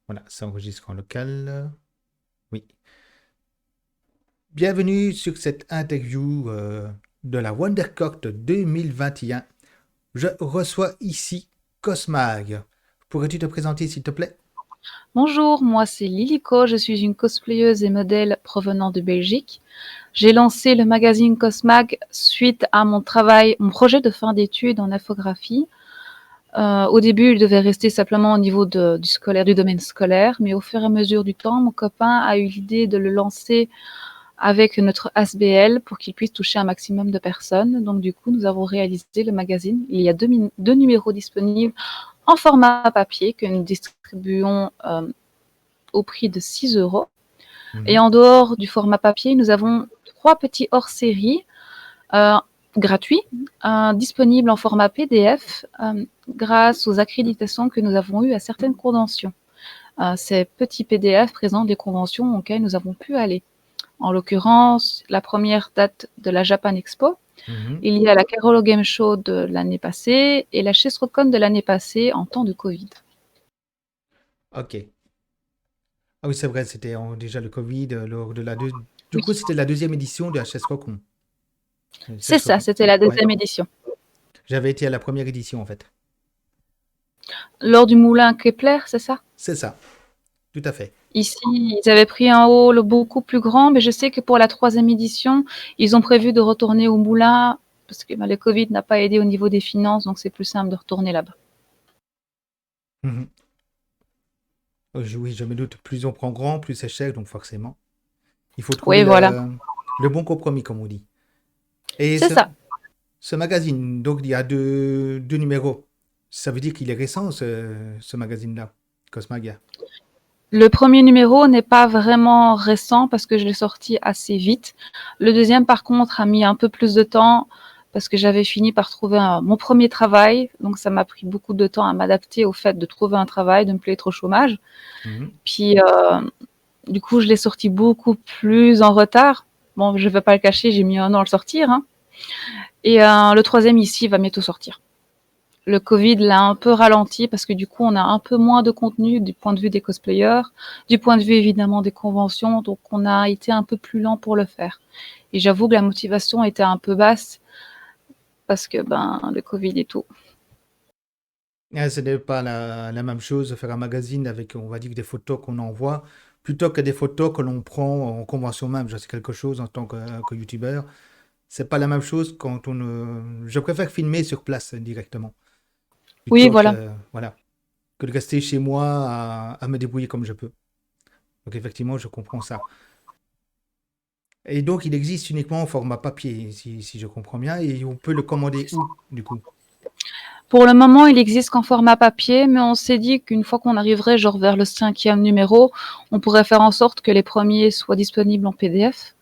Voilà, ça enregistre en local. Oui. Bienvenue sur cette interview de la WonderCourt 2021. Je reçois ici Cosmag. Pourrais-tu te présenter, s'il te plaît? Bonjour, moi c'est Liliko, je suis une cosplayeuse et modèle provenant de Belgique. J'ai lancé le magazine Cosmag suite à mon projet de fin d'études en infographie. Au début, il devait rester simplement au niveau du domaine scolaire, mais au fur et à mesure du temps, mon copain a eu l'idée de le lancer avec notre ASBL pour qu'il puisse toucher un maximum de personnes. Donc du coup, nous avons réalisé le magazine. Il y a deux numéros disponibles en format papier que nous distribuons au prix de 6 euros. Et Mhm. en dehors du format papier, nous avons 3 petits hors-série euh, gratuits, disponibles en format PDF grâce aux accréditations que nous avons eues à certaines conventions. Ces petits PDF présentent des conventions auxquelles nous avons pu aller. En l'occurrence, la première date de la Japan Expo. Mhm. Il y a la Carolo Game Show de l'année passée et la Chestrocon de l'année passée en temps de Covid. Ok. Ah oui, c'est vrai, c'était déjà le Covid lors de la deux... Du Oui, coup, c'était la deuxième édition de HS Rockon. c'est ça, c'était la Ouais. deuxième édition. J'avais été à la première édition, en fait. Lors du moulin Kepler, c'est ça? C'est ça, tout à fait. Ici, ils avaient pris un hall beaucoup plus grand, mais je sais que pour la troisième édition, ils ont prévu de retourner au moulin parce que le Covid n'a pas aidé au niveau des finances, donc c'est plus simple de retourner là-bas. Mhm. Oui, je me doute, plus on prend grand, plus c'est cher, donc forcément. Il faut trouver Oui, voilà, le bon compromis, comme on dit. Et c'est ça. ce magazine, donc il y a deux numéros. Ça veut dire qu'il est récent, ce magazine-là, Cosmagia. Le premier numéro n'est pas vraiment récent parce que je l'ai sorti assez vite. Le deuxième, par contre, a mis un peu plus de temps parce que j'avais fini par trouver mon premier travail. Donc, ça m'a pris beaucoup de temps à m'adapter au fait de trouver un travail, de me plaire au chômage. Mhm. Puis, du coup, je l'ai sorti beaucoup plus en retard. Bon, je ne vais pas le cacher, j'ai mis un an à le sortir, hein. Et le troisième ici va bientôt sortir. Le Covid l'a un peu ralenti parce que du coup, on a un peu moins de contenu du point de vue des cosplayers, du point de vue évidemment des conventions, donc on a été un peu plus lent pour le faire. Et j'avoue que la motivation était un peu basse parce que le Covid et tout. Ah, ce n'est pas la même chose de faire un magazine avec, on va dire, des photos qu'on envoie, plutôt que des photos que l'on prend en convention même. Je sais quelque chose en tant que youtubeur. C'est pas la même chose quand on... Je préfère filmer sur place directement, Oui, plutôt voilà. que, voilà, que de rester chez moi à me débrouiller comme je peux. Donc effectivement, je comprends ça. Et donc, il existe uniquement en format papier, si je comprends bien, et on peut le commander où, du coup? Pour le moment, il existe qu'en format papier, mais on s'est dit qu'une fois qu'on arriverait genre vers le cinquième numéro, on pourrait faire en sorte que les premiers soient disponibles en PDF.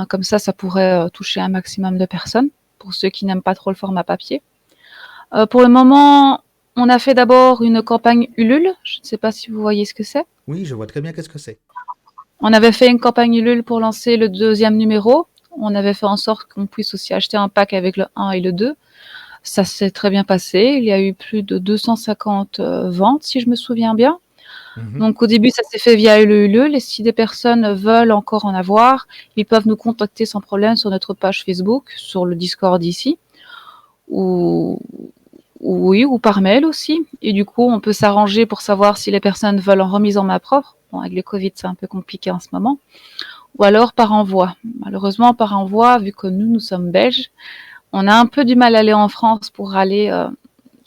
Comme ça pourrait toucher un maximum de personnes, pour ceux qui n'aiment pas trop le format papier. Pour le moment, on a fait d'abord une campagne Ulule. Je ne sais pas si vous voyez ce que c'est. Oui, je vois très bien qu'est-ce que c'est. On avait fait une campagne Ulule pour lancer le deuxième numéro. On avait fait en sorte qu'on puisse aussi acheter un pack avec le 1 et le 2. Ça s'est très bien passé. Il y a eu plus de 250 ventes, si je me souviens bien. Mhm. Donc au début, ça s'est fait via Ulule. Et si des personnes veulent encore en avoir, ils peuvent nous contacter sans problème sur notre page Facebook, sur le Discord ici, ou, oui, ou par mail aussi. Et du coup, on peut s'arranger pour savoir si les personnes veulent en remise en main propre. Bon, avec le Covid, c'est un peu compliqué en ce moment. Ou alors par envoi. Malheureusement, par envoi, vu que nous sommes belges, on a un peu du mal à aller en France pour aller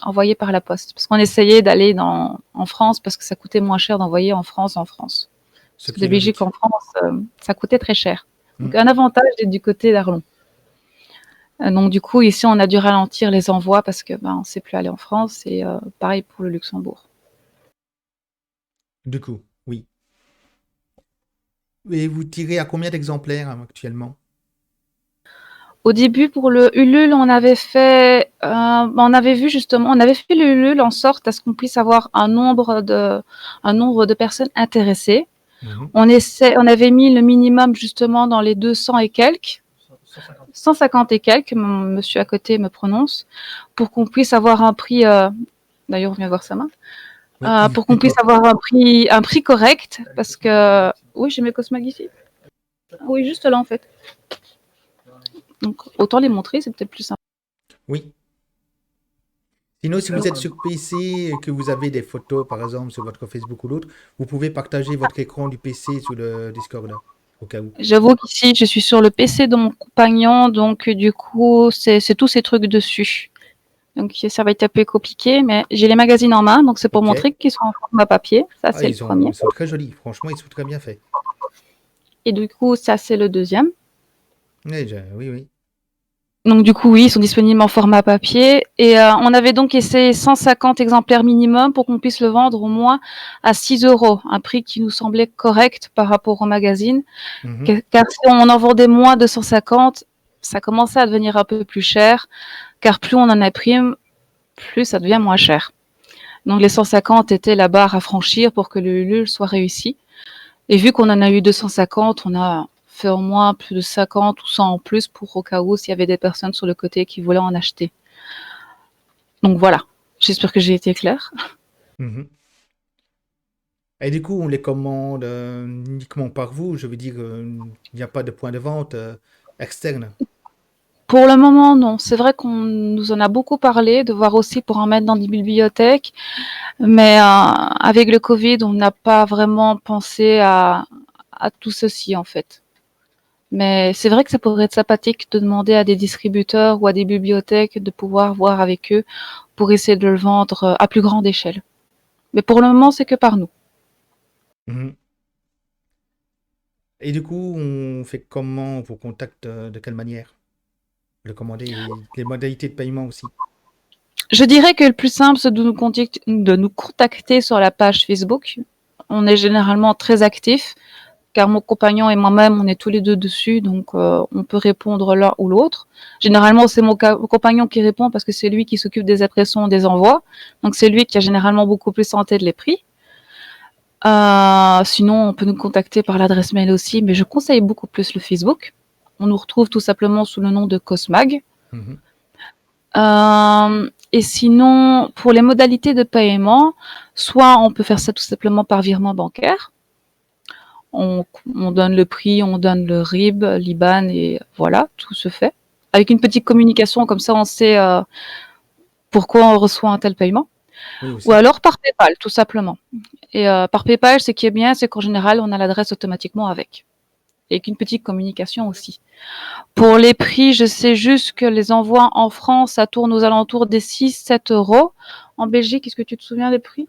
envoyer par la poste. Parce qu'on essayait d'aller en France parce que ça coûtait moins cher d'envoyer en France. Ce Parce que qui de est Belgique logique. en France, ça coûtait très cher. Donc Mm. un avantage d'être du côté d'Arlon. Donc du coup, ici, on a dû ralentir les envois parce que on ne sait plus aller en France. Et pareil pour le Luxembourg. Du coup, oui. Et vous tirez à combien d'exemplaires actuellement? Au début, pour le Ulule, on avait vu justement, on avait fait le Ulule en sorte à ce qu'on puisse avoir un nombre de personnes intéressées. Mhm. On avait mis le minimum justement dans les 200 et quelques, 150 et quelques, mon monsieur à côté me prononce, pour qu'on puisse avoir un prix. D'ailleurs, on vient voir sa main. Oui. pour qu'on puisse avoir un prix correct. Parce que, oui, j'ai mes Cosmag ici. Oui, juste là, en fait. Donc, autant les montrer, c'est peut-être plus simple. Oui. Sinon, si vous êtes sur PC et que vous avez des photos, par exemple, sur votre Facebook ou l'autre, vous pouvez partager votre écran du PC sur le Discord, là, au cas où. J'avoue qu'ici, je suis sur le PC de mon compagnon, donc du coup, c'est tous ces trucs dessus. Donc ça va être un peu compliqué, mais j'ai les magazines en main, donc c'est pour Ok. montrer qu'ils sont en format papier. Ça, Ah, c'est le premier. ils sont très jolis. Franchement, ils sont très bien faits. Et du coup, ça, c'est le deuxième. Oui, oui, oui. Donc du coup, oui, ils sont disponibles en format papier. Et on avait donc essayé 150 exemplaires minimum pour qu'on puisse le vendre au moins à 6 euros, un prix qui nous semblait correct par rapport au magazine. Mhm. Car si on en vendait moins de 150, ça commençait à devenir un peu plus cher, car plus on en imprime, plus ça devient moins cher. Donc les 150 étaient la barre à franchir pour que le Ulule soit réussi. Et vu qu'on en a eu 250, on a fait au moins plus de 50 ou 100 en plus pour au cas où s'il y avait des personnes sur le côté qui voulaient en acheter. Donc voilà, j'espère que j'ai été claire. Mhm. Et du coup, on les commande uniquement par vous. Je veux dire, il n'y a pas de point de vente externe. Pour le moment, non. C'est vrai qu'on nous en a beaucoup parlé, de voir aussi pour en mettre dans des bibliothèques. Mais avec le Covid, on n'a pas vraiment pensé à tout ceci, en fait. Mais c'est vrai que ça pourrait être sympathique de demander à des distributeurs ou à des bibliothèques de pouvoir voir avec eux pour essayer de le vendre à plus grande échelle. Mais pour le moment, c'est que par nous. Mhm. Et du coup, on fait comment? On vous contacte de quelle manière? Le commander et les modalités de paiement aussi. Je dirais que le plus simple, c'est de nous contacter sur la page Facebook. On est généralement très actifs, car mon compagnon et moi-même, on est tous les deux dessus, donc on peut répondre l'un ou l'autre. Généralement, c'est mon compagnon qui répond parce que c'est lui qui s'occupe des impressions, des envois. Donc c'est lui qui a généralement beaucoup plus en tête les prix. Sinon, on peut nous contacter par l'adresse mail aussi, mais je conseille beaucoup plus le Facebook. On nous retrouve tout simplement sous le nom de Cosmag. Mhm. Et sinon, pour les modalités de paiement, soit on peut faire ça tout simplement par virement bancaire. On donne le prix, on donne le RIB, l'IBAN et voilà, tout se fait. Avec une petite communication, comme ça on sait pourquoi on reçoit un tel paiement. Oui, Ou aussi. alors par PayPal, tout simplement. Et par PayPal, ce qui est bien, c'est qu'en général, on a l'adresse automatiquement avec. Et qu'une petite communication aussi. Pour les prix, je sais juste que les envois en France, ça tourne aux alentours des 6-7 euros. En Belgique, est-ce que tu te souviens des prix?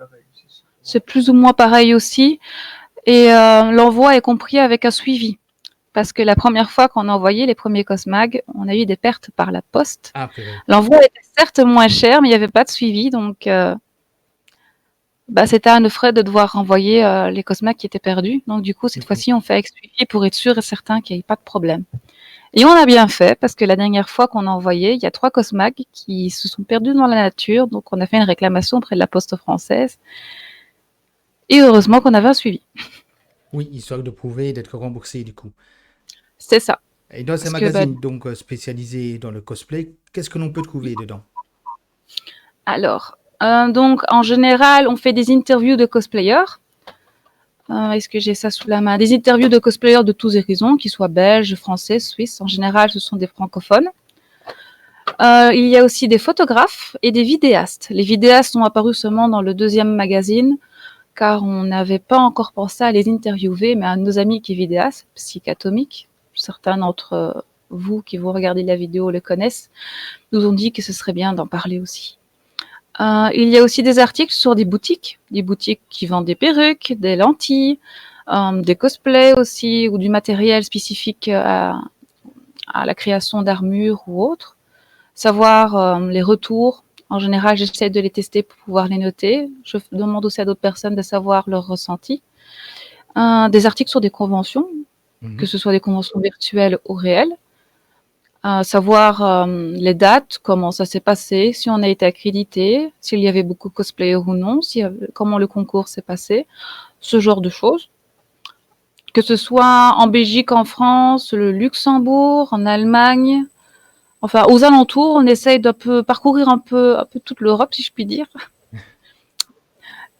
C'est plus ou moins pareil aussi. Et l'envoi est compris avec un suivi. Parce que la première fois qu'on a envoyé les premiers Cosmag, on a eu des pertes par la poste. Ah, purée. L'envoi était certes moins cher, mais il n'y avait pas de suivi. Donc, c'était à nos frais de devoir renvoyer les Cosmag qui étaient perdus. Donc, du coup, cette Mhm. fois-ci, on fait avec suivi pour être sûr et certain qu'il n'y ait pas de problème. Et on a bien fait, parce que la dernière fois qu'on a envoyé, il y a 3 Cosmag qui se sont perdus dans la nature. Donc, on a fait une réclamation auprès de la poste française. Et heureusement qu'on avait un suivi. Oui, histoire de prouver et d'être remboursé du coup. C'est ça. Et dans ces Parce que, magazines donc spécialisés dans le cosplay, qu'est-ce que l'on peut trouver dedans? alors, donc, en général, on fait des interviews de cosplayers. Est-ce que j'ai ça sous la main? Des interviews de cosplayers de tous horizons, qu'ils soient belges, français, suisses. En général, ce sont des francophones. Il y a aussi des photographes et des vidéastes. Les vidéastes sont apparus seulement dans le deuxième magazine, car on n'avait pas encore pensé à les interviewer, mais un de nos amis qui est vidéaste, Psychatomique, certains d'entre vous qui vont regarder la vidéo le connaissent, nous ont dit que ce serait bien d'en parler aussi. Il y a aussi des articles sur des boutiques qui vendent des perruques, des lentilles, des cosplays aussi, ou du matériel spécifique à la création d'armures ou autres. Savoir les retours. En général, j'essaie de les tester pour pouvoir les noter. Je demande aussi à d'autres personnes de savoir leur ressenti. Des articles sur des conventions, que Mhm. ce soit des conventions virtuelles ou réelles. Savoir les dates, comment ça s'est passé, si on a été accrédité, s'il y avait beaucoup de cosplayers ou non, comment le concours s'est passé, ce genre de choses. Que ce soit en Belgique, en France, le Luxembourg, en Allemagne, enfin aux alentours, on essaye de parcourir un peu toute l'Europe, si je puis dire.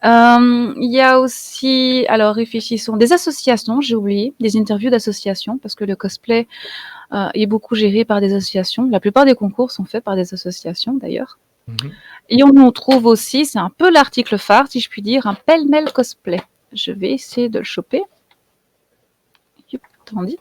Il y a aussi, alors réfléchissons, des associations, j'ai oublié, des interviews d'associations, parce que le cosplay est beaucoup géré par des associations. La plupart des concours sont faits par des associations d'ailleurs. Mhm. Et on en trouve aussi, c'est un peu l'article phare, si je puis dire, un pêle-mêle cosplay. Je vais essayer de le choper. Yup, attendez.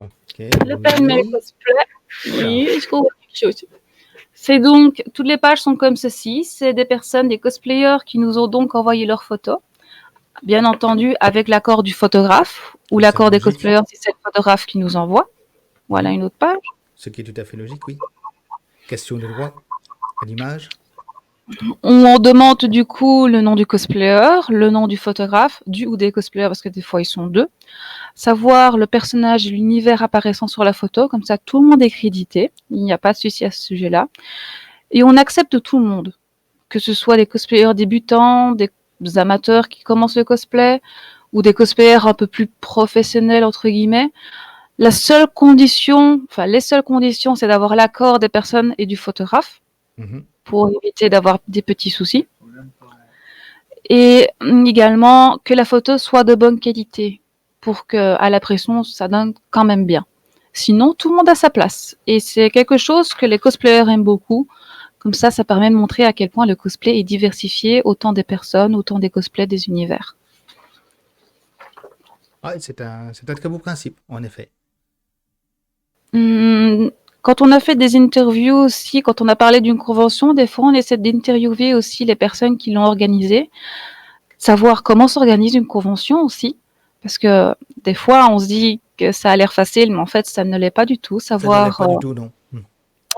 Ok, Le pêle-mêle allons-y. cosplay, Oula. oui, je trouve quelque chose. C'est donc, toutes les pages sont comme ceci. C'est des personnes, des cosplayers qui nous ont donc envoyé leurs photos. Bien entendu, avec l'accord du photographe ou C'est l'accord des logique. cosplayers si c'est le photographe qui nous envoie. Voilà Mhm. une autre page. Ce qui est tout à fait logique, oui. Question de droit à l'image. On demande du coup le nom du cosplayer, le nom du photographe, du ou des cosplayers parce que des fois ils sont deux. Savoir le personnage et l'univers apparaissant sur la photo, comme ça tout le monde est crédité. Il n'y a pas de souci à ce sujet-là. Et on accepte tout le monde, que ce soit des cosplayers débutants, des amateurs qui commencent le cosplay, ou des cosplayers un peu plus professionnels entre guillemets. La seule condition, enfin les seules conditions, c'est d'avoir l'accord des personnes et du photographe Mhm. pour éviter d'avoir des petits soucis. Et également que la photo soit de bonne qualité pour que à la pression ça donne quand même bien. Sinon, tout le monde a sa place. Et c'est quelque chose que les cosplayers aiment beaucoup. Comme ça permet de montrer à quel point le cosplay est diversifié, autant des personnes, autant des cosplays, des univers. Ouais, c'est un très beau principe, en effet. Quand on a fait des interviews aussi, quand on a parlé d'une convention, des fois on essaie d'interviewer aussi les personnes qui l'ont organisée, savoir comment s'organise une convention aussi, parce que des fois on se dit que ça a l'air facile, mais en fait ça ne l'est pas du tout. Ça ne l'est Savoir, pas du tout, non. Mhm.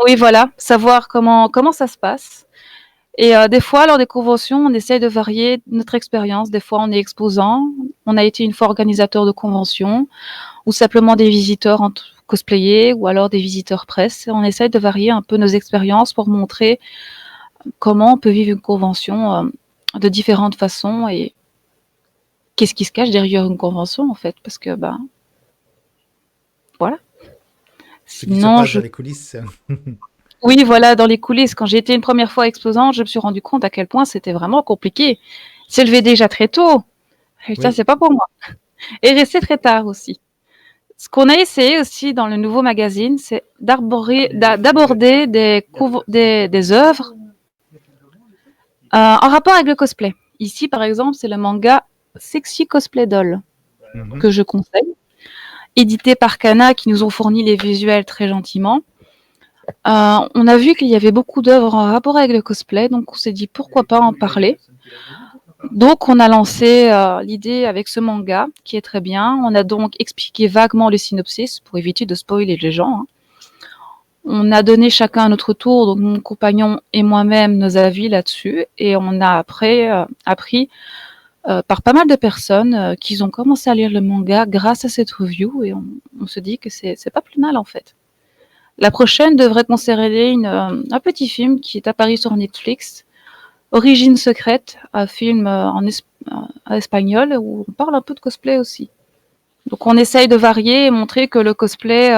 oui voilà, savoir comment ça se passe. Et des fois lors des conventions, on essaie de varier notre expérience. Des fois on est exposant, on a été une fois organisateur de convention, ou simplement des visiteurs en cosplayés, ou alors des visiteurs presse. On essaie de varier un peu nos expériences pour montrer comment on peut vivre une convention de différentes façons et qu'est-ce qui se cache derrière une convention en fait, parce que ben voilà. Ce qui se Sinon, passe je dans les coulisses. oui voilà, dans les coulisses, quand j'ai été une première fois exposante, je me suis rendu compte à quel point c'était vraiment compliqué. Se lever déjà très tôt, ça Oui. c'est pas pour moi. Et rester très tard aussi. Ce qu'on a essayé aussi dans le nouveau magazine, c'est d'aborder des œuvres en rapport avec le cosplay. Ici, par exemple, c'est le manga Sexy Cosplay Doll Mhm. que je conseille, édité par Kana qui nous ont fourni les visuels très gentiment. On a vu qu'il y avait beaucoup d'œuvres en rapport avec le cosplay, donc on s'est dit pourquoi pas en parler. Donc on a lancé l'idée avec ce manga qui est très bien. On a donc expliqué vaguement le synopsis pour éviter de spoiler les gens. Hein. On a donné chacun à notre tour, donc mon compagnon et moi-même, nos avis là-dessus, et on a après appris par pas mal de personnes qui ont commencé à lire le manga grâce à cette review, et on se dit que c'est pas plus mal en fait. La prochaine devrait concerner un petit film qui est apparu sur Netflix, Origine secrète, un film en espagnol où on parle un peu de cosplay aussi. Donc on essaye de varier et montrer que le cosplay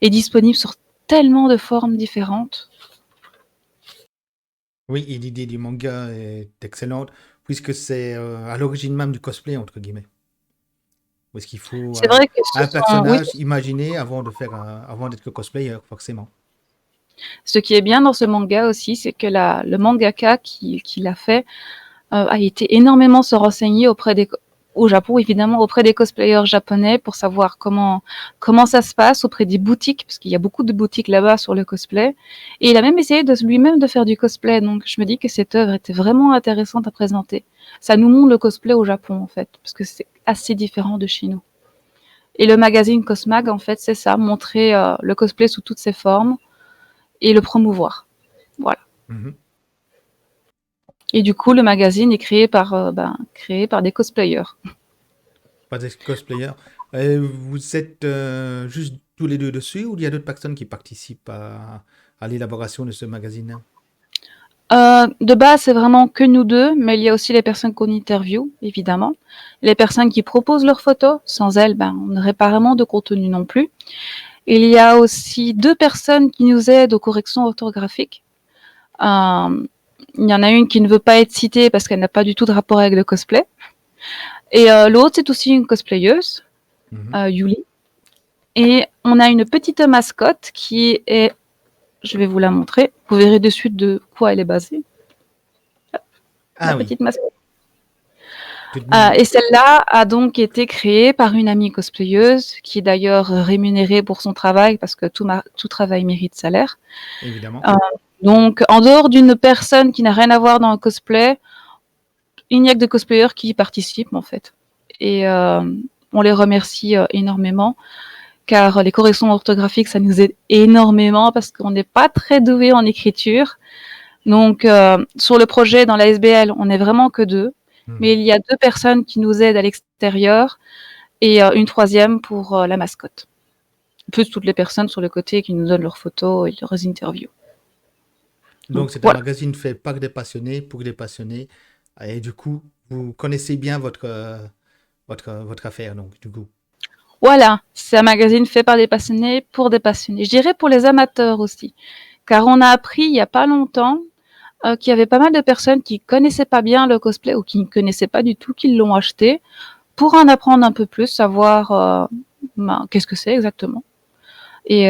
est disponible sur tellement de formes différentes. Oui, et l'idée du manga est excellente, puisque c'est à l'origine même du cosplay, entre guillemets. Parce qu'il faut C'est vrai que ce un sont, oui, personnage imaginé avant d'être le cosplayer, forcément. ce qui est bien dans ce manga aussi, c'est que le mangaka qui l'a fait a été énormément se renseigner au Japon, évidemment, auprès des cosplayers japonais pour savoir comment ça se passe auprès des boutiques, parce qu'il y a beaucoup de boutiques là-bas sur le cosplay. Et il a même essayé de lui-même de faire du cosplay. Donc, je me dis que cette œuvre était vraiment intéressante à présenter. Ça nous montre le cosplay au Japon, en fait, parce que c'est assez différent de chez nous. Et le magazine Cosmag, en fait, c'est ça, montrer le cosplay sous toutes ses formes et le promouvoir. Voilà. Mhm. Et du coup, le magazine est créé par des cosplayers. Pas des cosplayers. Vous êtes juste tous les deux dessus ou il y a d'autres personnes qui participent à l'élaboration de ce magazine? De base, c'est vraiment que nous deux, mais il y a aussi les personnes qu'on interviewe, évidemment. Les personnes qui proposent leurs photos. Sans elles, on n'aurait pas vraiment de contenu non plus. Il y a aussi 2 personnes qui nous aident aux corrections orthographiques. Il y en a une qui ne veut pas être citée parce qu'elle n'a pas du tout de rapport avec le cosplay. Et l'autre, c'est aussi une cosplayeuse, Mhm. Yuli. Et on a une petite mascotte qui est, je vais vous la montrer, vous verrez de suite de quoi elle est basée, la Ah oui, petite mascotte. toute mignonne, Et celle-là a donc été créée par une amie cosplayeuse qui est d'ailleurs rémunérée pour son travail parce que tout travail mérite salaire. évidemment. Euh, donc, en dehors d'une personne qui n'a rien à voir dans le cosplay, il n'y a que des cosplayers qui y participent en fait. Et on les remercie énormément car les corrections orthographiques, ça nous aide énormément parce qu'on n'est pas très doué en écriture. Donc, sur le projet, dans la SBL, on n'est vraiment que 2. Mais Mhm. il y a 2 personnes qui nous aident à l'extérieur et une troisième pour la mascotte. Plus toutes les personnes sur le côté qui nous donnent leurs photos et leurs interviews. Donc Donc, c'est un voilà. magazine fait par des passionnés, pour des passionnés. Et du coup, vous connaissez bien votre affaire, donc, du coup. Voilà, c'est un magazine fait par des passionnés pour des passionnés. Je dirais pour les amateurs aussi. Car on a appris il n'y a pas longtemps qu'il y avait pas mal de personnes qui connaissaient pas bien le cosplay ou qui ne connaissaient pas du tout, qui l'ont acheté pour en apprendre un peu plus, savoir qu'est-ce que c'est exactement. Et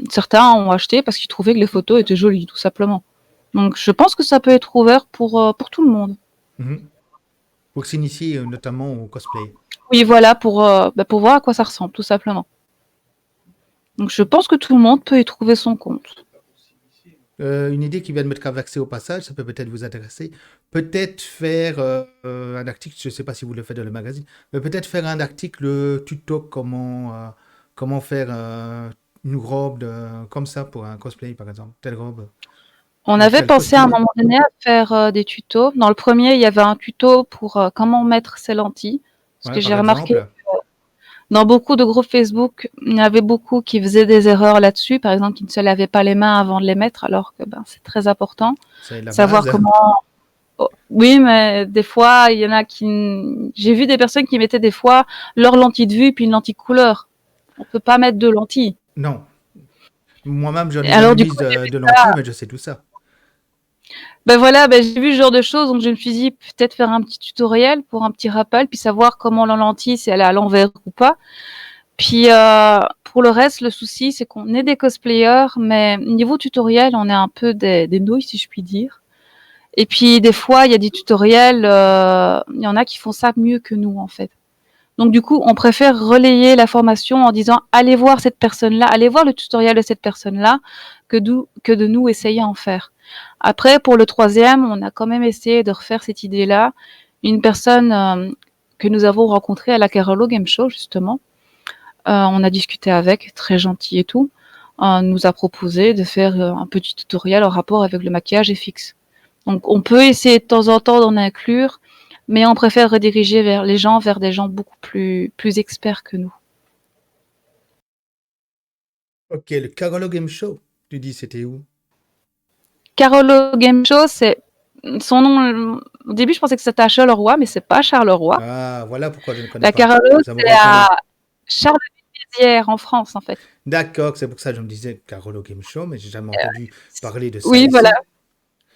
certains ont acheté parce qu'ils trouvaient que les photos étaient jolies, tout simplement. Donc je pense que ça peut être ouvert pour tout le monde. Mhm. Pour s'initier notamment au cosplay. Oui, voilà, pour voir à quoi ça ressemble, tout simplement. Donc je pense que tout le monde peut y trouver son compte. Une idée qui vient de me traverser au passage, ça peut peut-être vous intéresser. Peut-être faire un article, je ne sais pas si vous le faites dans le magazine, mais peut-être faire un article tuto comment faire une robe comme ça pour un cosplay, par exemple. Telle robe. On Ou avait tel pensé à un costume. moment donné à faire des tutos. Dans le premier, il y avait un tuto pour comment mettre ses lentilles. Parce Ouais, que par j'ai remarqué exemple. dans beaucoup de groupes Facebook, il y avait beaucoup qui faisaient des erreurs là-dessus. Par exemple, qui ne se lavaient pas les mains avant de les mettre, alors que c'est très important. C'est la Savoir base. comment. Oh, oui, mais des fois, il y en a qui. J'ai vu des personnes qui mettaient des fois leur lentille de vue puis une lentille de couleur. On peut pas mettre deux lentilles. Non. Moi-même, j'en Et ai alors, jamais du mis coup, de lentilles, mais je sais tout ça. ben voilà, ben j'ai vu ce genre de choses, donc je me suis dit peut-être faire un petit tutoriel pour un petit rappel, puis savoir comment la lentille, si elle est à l'envers ou pas. Puis pour le reste, le souci, c'est qu'on est des cosplayers, mais niveau tutoriel, on est un peu des nouilles, si je puis dire. Et puis des fois, il y a des tutoriels, il y en a qui font ça mieux que nous, en fait. Donc du coup, on préfère relayer la formation en disant allez voir cette personne-là, allez voir le tutoriel de cette personne-là, que de nous essayer à en faire. Après, pour le troisième, on a quand même essayé de refaire cette idée-là. Une personne que nous avons rencontrée à la Carolo Game Show, justement, on a discuté avec, très gentil et tout, nous a proposé de faire un petit tutoriel en rapport avec le maquillage FX. Donc on peut essayer de temps en temps d'en inclure, mais on préfère rediriger vers les gens, vers des gens beaucoup plus experts que nous. Ok, le Carolo Game Show. Tu dis, c'était où? Carolo Game Show, c'est son nom. Au début, je pensais que c'était à Charleroi, mais c'est pas à Charleroi. Ah, voilà pourquoi je ne connais La pas. Carolo, Ça c'est m'aurait à étonné. Charleville-Mézières, en France, en fait. D'accord, c'est pour ça que je me disais Carolo Game Show, mais j'ai jamais entendu parler de ça Oui, voilà. ici.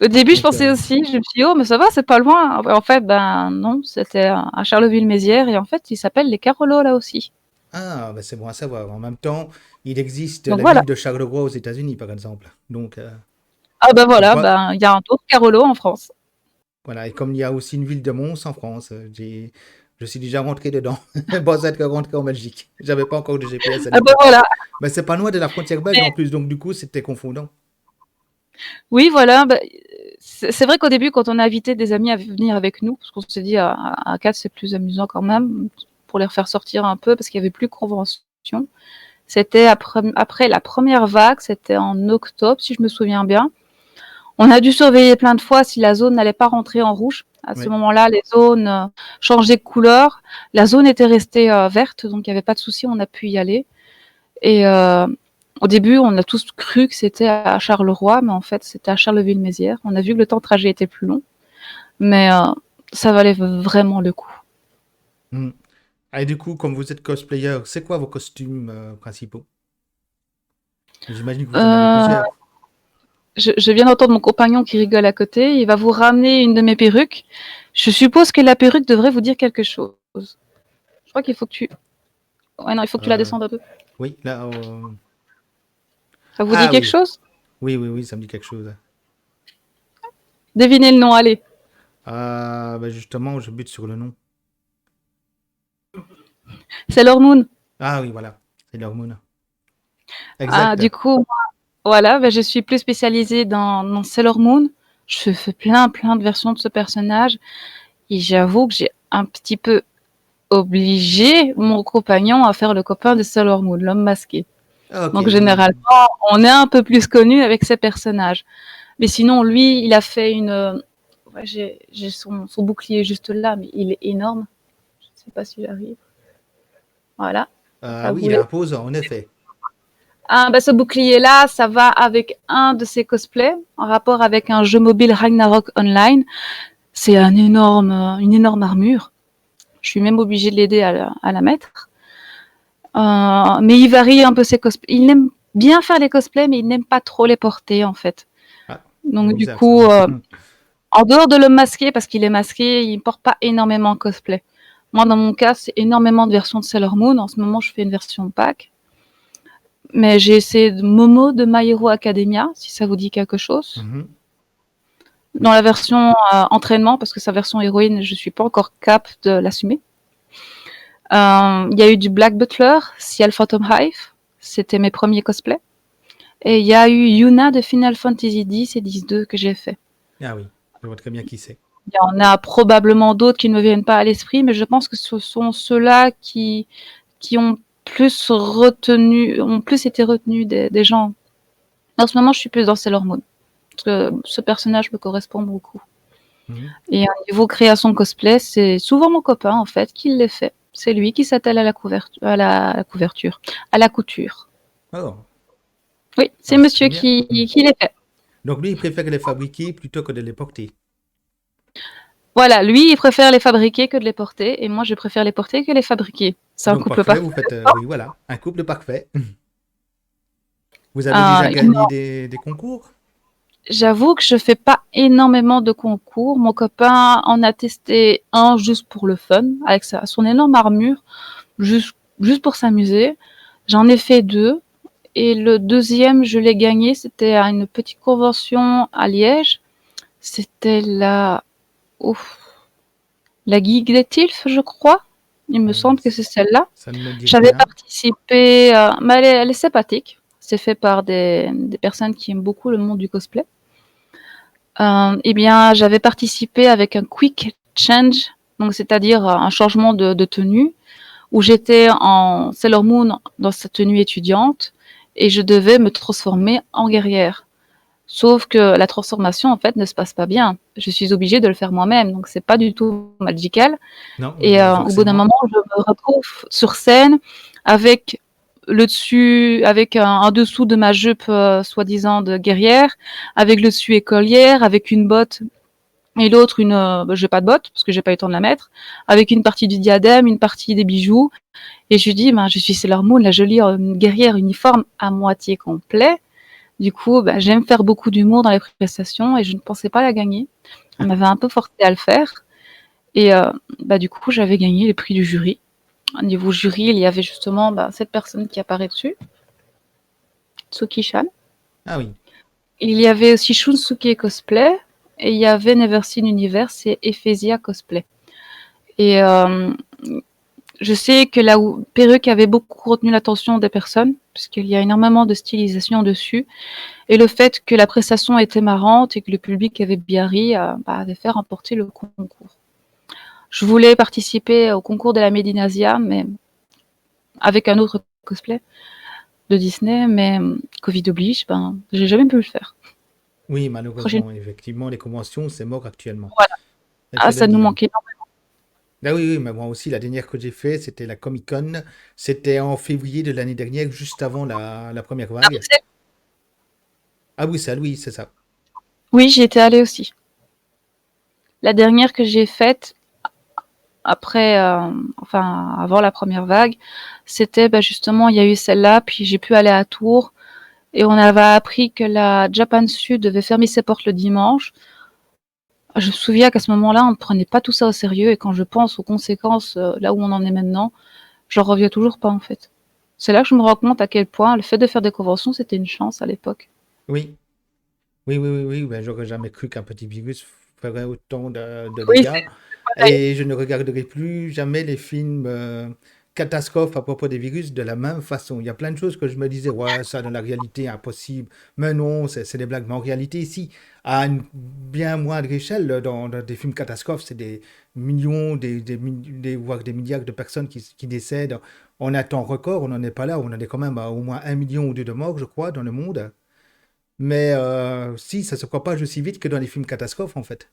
Au début, je Donc, pensais aussi, je me suis dit, oh, mais ça va, c'est pas loin. En fait, ben non, c'était à Charleville-Mézières, et en fait, il s'appelle les Carolos, là aussi. ah, ben c'est bon à savoir. En même temps, il existe Donc la voilà. ville de Charleroi aux États-Unis, par exemple. Donc, Ah ben comme voilà, quoi, ben il y a un autre Carolo en France. voilà. Et comme il y a aussi une ville de Mons en France, je suis déjà rentré dedans. Bon, c'est être rentré en Belgique. J'avais pas encore de GPS à Ah ben l'époque. voilà. Mais c'est pas loin de la frontière belge en plus, donc du coup, c'était confondant. Oui, voilà. Ben, c'est vrai qu'au début, quand on a invité des amis à venir avec nous, parce qu'on s'est dit à 4, c'est plus amusant quand même, pour les refaire sortir un peu, parce qu'il y avait plus de convention. C'était après la première vague, c'était en octobre, si je me souviens bien. On a dû surveiller plein de fois si la zone n'allait pas rentrer en rouge. À ce Oui. moment-là, les zones changeaient de couleur. La zone était restée verte, donc il n'y avait pas de souci, on a pu y aller. Et au début, on a tous cru que c'était à Charleroi, mais en fait, c'était à Charleville-Mézières. On a vu que le temps de trajet était plus long, mais ça valait vraiment le coup. Hmm. Et du coup, comme vous êtes cosplayer, c'est quoi vos costumes principaux? J'imagine que vous en avez Euh, plusieurs. je viens d'entendre mon compagnon qui rigole à côté. Il va vous ramener une de mes perruques. Je suppose que la perruque devrait vous dire quelque chose. Je crois qu'il faut que tu. Ouais, non, il faut que tu la Euh, descendes un peu. oui, là. Ça vous dit Ah quelque oui, chose? oui, oui, oui, ça me dit quelque chose. Devinez le nom, allez. Bah justement, je bute sur le nom. Sailor Moon. Ah oui, voilà, c'est l'hormone. Ah, Exact. du coup, voilà, bah, je suis plus spécialisée dans Sailor Moon. Je fais plein de versions de ce personnage. Et j'avoue que j'ai un petit peu obligé mon compagnon à faire le copain de Sailor Moon, l'homme masqué. Ah, ok, Donc oui. généralement, on est un peu plus connu avec ces personnages. Mais sinon, lui, il a fait une. Ouais, j'ai son bouclier juste là, mais il est énorme. Je ne sais pas si j'arrive. Voilà, ça Oui, il est voulait. imposant, en effet. Ah, bah, ce bouclier-là, ça va avec un de ses cosplays, en rapport avec un jeu mobile Ragnarok Online. C'est une énorme armure. Je suis même obligée de l'aider à la mettre. Mais il varie un peu ses cosplays. Il aime bien faire les cosplays, mais il n'aime pas trop les porter, en fait. Ah, c'est Donc, du bizarre ça. coup, en dehors de l'homme masqué, parce qu'il est masqué, il ne porte pas énormément de cosplay. Moi, dans mon cas, c'est énormément de versions de Sailor Moon. En ce moment, je fais une version pack. Mais j'ai essayé de Momo de My Hero Academia, si ça vous dit quelque chose. Mhm. Dans Oui. la version entraînement, parce que sa version héroïne, je ne suis pas encore cap de l'assumer. Il y a eu du Black Butler, Ciel Phantom Hive, c'était mes premiers cosplays. Et il y a eu Yuna de Final Fantasy X et X-2 que j'ai fait. Ah oui, je vois très bien qui c'est. Il y en a probablement d'autres qui ne me viennent pas à l'esprit, mais je pense que ce sont ceux-là qui ont plus été retenus des gens. En ce moment, je suis plus dans Sailor Moon, parce que ce personnage me correspond beaucoup. Mhm. Et au niveau création cosplay, c'est souvent mon copain, en fait, qui les fait. C'est lui qui s'attelle à la couverture, la couverture, à la couture. Oh, Oui, c'est c'est très monsieur bien. Mhm. qui les fait. Donc lui, il préfère les fabriquer plutôt que de les porter. Voilà, lui, il préfère les fabriquer que de les porter, et moi, je préfère les porter que les fabriquer. C'est un Donc couple parfait, parfait. vous faites, oui, voilà, un couple parfait. Vous avez déjà Euh, gagné des concours? J'avoue que je fais pas énormément de concours. Mon copain en a testé un juste pour le fun, avec son énorme armure, juste pour s'amuser. J'en ai fait deux. Et le deuxième, je l'ai gagné. C'était à une petite convention à Liège. C'était ouf, la Geek des Tilf, je crois. Il me Euh, semble que c'est celle-là. Ça ne me dit J'avais rien. participé, mais elle est sympathique. C'est fait par des personnes qui aiment beaucoup le monde du cosplay. Eh bien, j'avais participé avec un quick change, donc c'est-à-dire un changement de tenue, où j'étais en Sailor Moon dans sa tenue étudiante et je devais me transformer en guerrière. Sauf que la transformation, en fait, ne se passe pas bien. Je suis obligée de le faire moi-même, donc c'est pas du tout magical. Non, Et j'avoue que au c'est bout d'un moi. moment, je me retrouve sur scène avec le dessus, avec un dessous de ma jupe soi-disant de guerrière, avec le dessus écolière, avec une botte et l'autre une, j'ai pas de botte parce que j'ai pas eu le temps de la mettre, avec une partie du diadème, une partie des bijoux. Et je lui dis, ben, je suis Sailor Moon, la jolie guerrière uniforme à moitié complet. Du coup, ben, j'aime faire beaucoup d'humour dans les prestations et je ne pensais pas la gagner. On m'avait un peu forcé à le faire. Et bah, du coup, j'avais gagné les prix du jury. Au niveau jury, il y avait justement cette personne qui apparaît dessus, Tsuki-chan. Ah oui. Il y avait aussi Shunsuke Cosplay. Et il y avait Never Seen Universe et Ephesia Cosplay. Et je sais que la perruque avait beaucoup retenu l'attention des personnes, puisqu'il y a énormément de stylisation dessus. Et le fait que la prestation était marrante et que le public avait bien ri avait fait remporter le concours. Je voulais participer au concours de la Medinasia, mais avec un autre cosplay de Disney, mais Covid oblige, j'ai jamais pu le faire. Oui, Prochaine malheureusement, effectivement, les conventions, c'est mort actuellement. fois, voilà. C'est le Ah, cas de ça le nous dire. manquait. Ah oui, oui, mais moi aussi, la dernière que j'ai fait, c'était la Comic Con. C'était en février de l'année dernière, juste avant la première vague. Ah oui, ça, oui, c'est ça. Oui, j'y étais allée aussi. La dernière que j'ai faite, après, avant la première vague, c'était justement, il y a eu celle-là, puis j'ai pu aller à Tours. et on avait appris que la Japan Sud devait fermer ses portes le dimanche. Je me souviens qu'à ce moment-là, on ne prenait pas tout ça au sérieux et quand je pense aux conséquences, là où on en est maintenant, j'en reviens toujours pas en fait. C'est là que je me rends compte à quel point le fait de faire des conventions, c'était une chance à l'époque. Oui, oui, oui, oui, oui. Ben, j'aurais jamais cru qu'un petit virus ferait autant de Oui, dégâts. c'est pareil. Et je ne regarderai plus jamais les films catastrophes à propos des virus de la même façon. Il y a plein de choses que je me disais, ouais, ça dans la réalité, impossible. Mais non, c'est des blagues. Mais en réalité, ici, à une bien moindre échelle, dans des films catastrophes, c'est des millions, voire des milliards de personnes qui décèdent. On a temps record, on n'en est pas là. On en est quand même à au moins 1 million ou 2 de morts, je crois, dans le monde. Mais si, ça se propage aussi vite que dans les films catastrophes, en fait.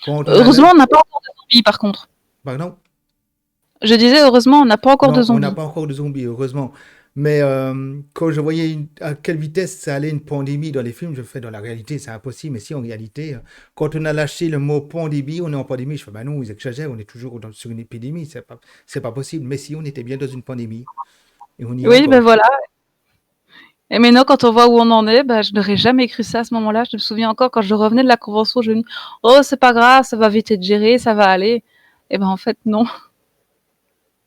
Quand on a Heureusement, on n'a pas encore de zombies par contre. Pardon? Je disais heureusement, on n'a pas encore de Non, on n'a zombies. pas encore de zombies, heureusement. Mais quand je voyais à quelle vitesse ça allait une pandémie dans les films, je fais dans la réalité, c'est impossible. Mais si, en réalité, quand on a lâché le mot pandémie, on est en pandémie. Je fais, bah non, ils exagèrent, on est toujours sur une épidémie, c'est pas possible. Mais si, on était bien dans une pandémie. Et on y est Oui, ben encore. voilà. Et maintenant, quand on voit où on en est, ben, je n'aurais jamais cru ça à ce moment-là. Je me souviens encore quand je revenais de la convention, je me dis, oh, c'est pas grave, ça va vite être géré, ça va aller. Et ben, en fait, non.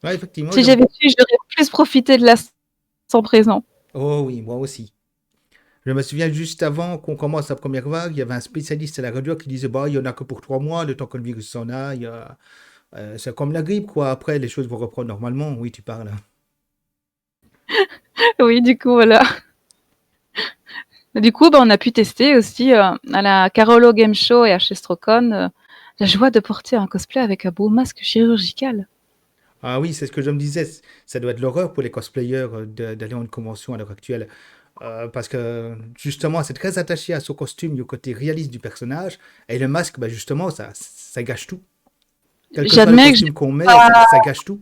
Ouais, effectivement, Si j'avais su, j'aurais plus profité de l'instant présent. oh oui, moi aussi. Je me souviens juste avant qu'on commence la première vague, il y avait un spécialiste à la radio qui disait, bah, il y en a que pour 3 mois, le temps que le virus s'en aille. C'est comme la grippe, quoi. Après, les choses vont reprendre normalement. Oui, tu parles. Oui, du coup, voilà. Du coup, ben, on a pu tester aussi à la Carolo Game Show et à chez Strocon la joie de porter un cosplay avec un beau masque chirurgical. Ah oui, c'est ce que je me disais. Ça doit être l'horreur pour les cosplayers d'aller en une convention à l'heure actuelle. Parce que justement, c'est très attaché à son costume, au côté réaliste du personnage. Et le masque, bah, justement, ça gâche tout. Quel que soit le J'admets que j'ai costume qu'on met, pas... ça gâche tout.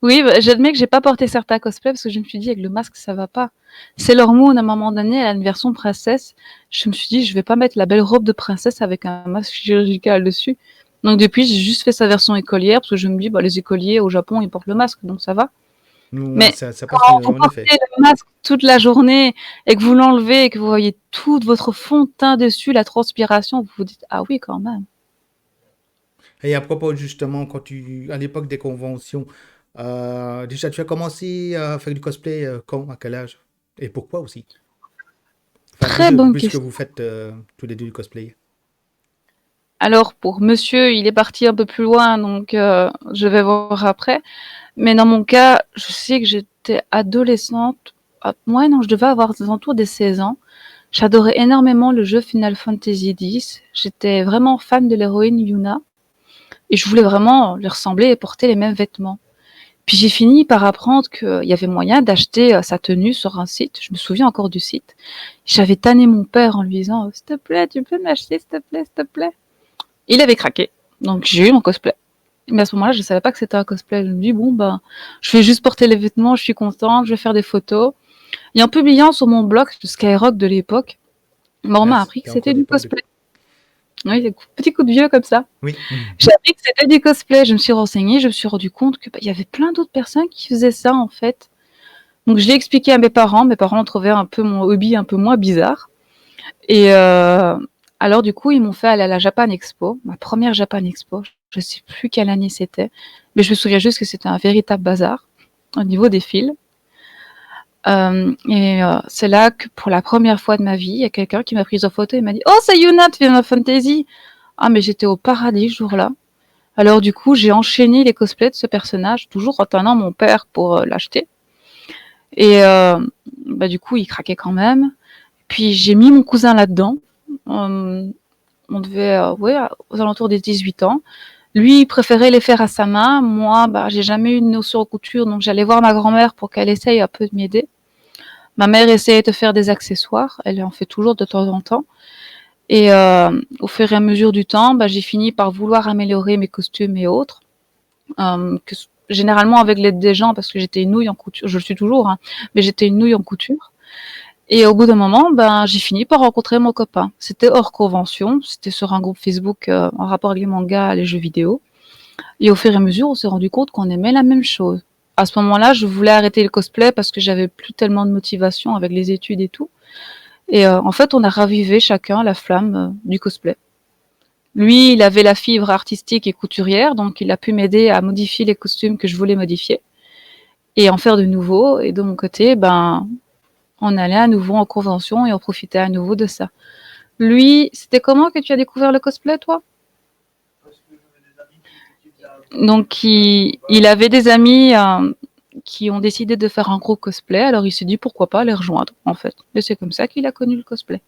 Oui, bah, j'admets que j'ai pas porté certains cosplays parce que je me suis dit avec le masque ça va pas. Sailor Moon à un moment donné, elle a une version princesse. Je me suis dit je vais pas mettre la belle robe de princesse avec un masque chirurgical dessus. Donc depuis j'ai juste fait sa version écolière parce que je me dis bah les écoliers au Japon ils portent le masque donc ça va. Ouais, Mais ça passe quand mieux, vous en portez effet. le masque toute la journée et que vous l'enlevez et que vous voyez tout votre fond de teint dessus, la transpiration, vous vous dites ah oui quand même. Et à propos, justement, à l'époque des conventions, déjà, tu as commencé à faire du cosplay quand, à quel âge? Et pourquoi aussi? Enfin, vous Très deux, bonne puisque question. vous faites tous les deux du cosplay. Alors pour monsieur, il est parti un peu plus loin donc je vais voir après. Mais dans mon cas, je sais que j'étais adolescente. Ouais, non, je devais avoir aux alentours des 16 ans. J'adorais énormément le jeu Final Fantasy X. J'étais vraiment fan de l'héroïne Yuna. Et je voulais vraiment lui ressembler et porter les mêmes vêtements. Puis j'ai fini par apprendre qu'il y avait moyen d'acheter sa tenue sur un site. Je me souviens encore du site. J'avais tanné mon père en lui disant s'il te plaît, tu peux m'acheter, s'il te plaît, s'il te plaît. Il avait craqué. Donc j'ai eu mon cosplay. Mais à ce moment-là, je savais pas que c'était un cosplay. Je me dis, bon, ben, je vais juste porter les vêtements, je suis contente, je vais faire des photos. Et en publiant sur mon blog, le Skyrock de l'époque, ben, on Ah, m'a appris que c'était encore c'était du l'époque de... cosplay. Oui, petit coup de vieux comme ça. Oui. J'ai appris que c'était du cosplay. Je me suis renseignée, je me suis rendu compte qu'il y avait plein d'autres personnes qui faisaient ça, en fait. Donc, je l'ai expliqué à mes parents. Mes parents ont trouvé un peu mon hobby un peu moins bizarre. Et alors, du coup, ils m'ont fait aller à la Japan Expo, ma première Japan Expo. Je ne sais plus quelle année c'était, mais je me souviens juste que c'était un véritable bazar au niveau des fils. C'est là que, pour la première fois de ma vie, il y a quelqu'un qui m'a prise en photo et m'a dit « Oh, c'est Yuna de Final Fantasy !» Ah, mais j'étais au paradis ce jour-là. Alors, du coup, j'ai enchaîné les cosplays de ce personnage, toujours en tenant mon père pour l'acheter. Et bah, du coup, il craquait quand même. Puis, j'ai mis mon cousin là-dedans. On devait, ouais, aux alentours des 18 ans. Lui, il préférait les faire à sa main. Moi, bah, j'ai jamais eu de notion en couture, donc j'allais voir ma grand-mère pour qu'elle essaye un peu de m'aider. Ma mère essayait de faire des accessoires. Elle en fait toujours de temps en temps. Et au fur et à mesure du temps, bah, j'ai fini par vouloir améliorer mes costumes et autres. Généralement avec l'aide des gens, parce que j'étais une nouille en couture. Je le suis toujours, hein, mais j'étais une nouille en couture. Et au bout d'un moment, ben, j'ai fini par rencontrer mon copain. C'était hors convention, c'était sur un groupe Facebook en rapport avec les mangas, les jeux vidéo. Et au fur et à mesure, on s'est rendu compte qu'on aimait la même chose. à ce moment-là, je voulais arrêter le cosplay parce que j'avais plus tellement de motivation avec les études et tout. Et en fait, on a ravivé chacun la flamme du cosplay. Lui, il avait la fibre artistique et couturière, donc il a pu m'aider à modifier les costumes que je voulais modifier et en faire de nouveaux. Et de mon côté, ben, on allait à nouveau en convention et on profitait à nouveau de ça. Lui, c'était comment que tu as découvert le cosplay, toi? Donc, il avait des amis qui ont décidé de faire un gros cosplay, alors il s'est dit pourquoi pas les rejoindre, en fait. Et c'est comme ça qu'il a connu le cosplay.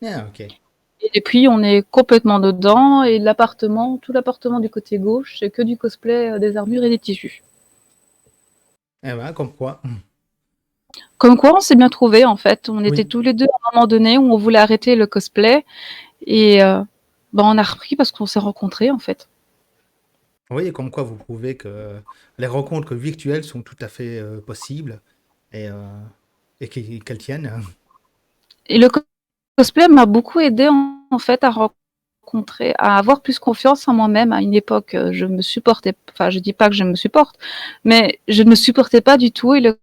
Ah, ok. Et depuis, on est complètement dedans, et l'appartement, tout l'appartement du côté gauche, c'est que du cosplay, des armures et des tissus. Eh ben, comme quoi. Comme quoi, on s'est bien trouvé en fait. On était Oui. tous les deux à un moment donné où on voulait arrêter le cosplay et ben, on a repris parce qu'on s'est rencontrés en fait. Oui, et comme quoi vous prouvez que les rencontres virtuelles sont tout à fait possibles et, euh, et qu'elles tiennent. Et le cosplay m'a beaucoup aidé en fait à rencontrer, à avoir plus confiance en moi-même. À une époque, je me supportais, enfin, je dis pas que je me supporte, mais je ne me supportais pas du tout et le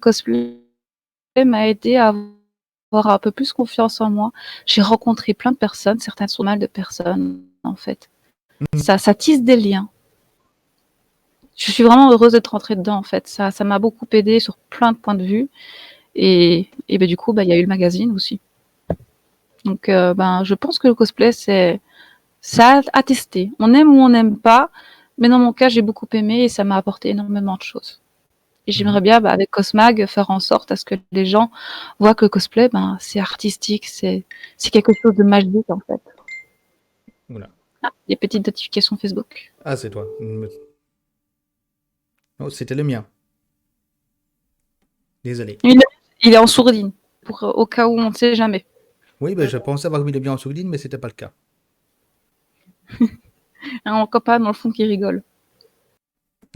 cosplay m'a aidé à avoir un peu plus confiance en moi. J'ai rencontré plein de personnes, certaines sont mal de personnes en fait. Ça tisse des liens. Je suis vraiment heureuse d'être rentrée dedans en fait. Ça m'a beaucoup aidé sur plein de points de vue et ben, du coup, ben, il y a eu le magazine aussi. Donc, ben, je pense que le cosplay, c'est ça à tester. On aime ou on n'aime pas, mais dans mon cas, j'ai beaucoup aimé et ça m'a apporté énormément de choses. Et Mhm. j'aimerais bien, bah, avec Cosmag, faire en sorte à ce que les gens voient que le cosplay, ben, c'est artistique, c'est quelque chose de magique en fait. Voilà. Ah, des petites notifications Facebook. Ah, c'est toi. Oh, c'était le mien. Désolé. Il, il est en sourdine, pour, au cas où on ne sait jamais. Oui, ben, je pensais avoir mis le mien en sourdine, mais c'était pas le cas. Un copain dans le fond qui rigole.